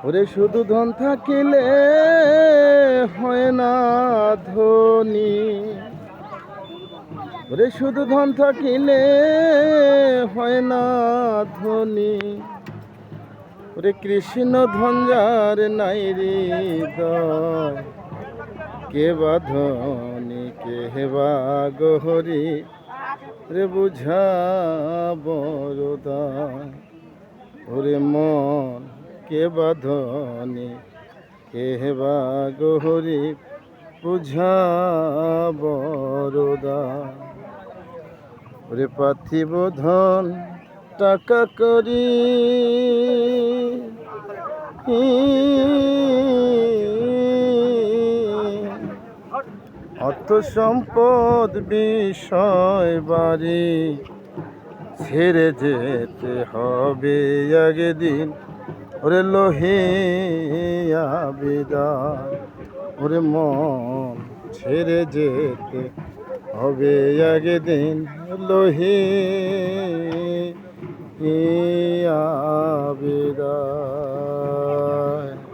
ওরে শুধু ধন থাকিলে হয় না ধনী, ওরে শুধু ধন থাকিলে হয় না ধনী, ওরে কৃষ্ণ ধন যার নাই হৃদয়, কে বা ধনী কে বা গহরি, রে বুঝা বরদায়। ওরে মন কে বা ধনী কে বা গহরি, বুঝা বরদায়। ওরে পার্থিব ধন টাকা করি, অর্থ সম্পদ বিষয় বাড়ি, ছেড়ে যেতে হবে একদিন, ওরে লোহিয়া বিদায়। ওরে মন ছেড়ে যেতে হবে একদিন, লোহিয়া বিদায়।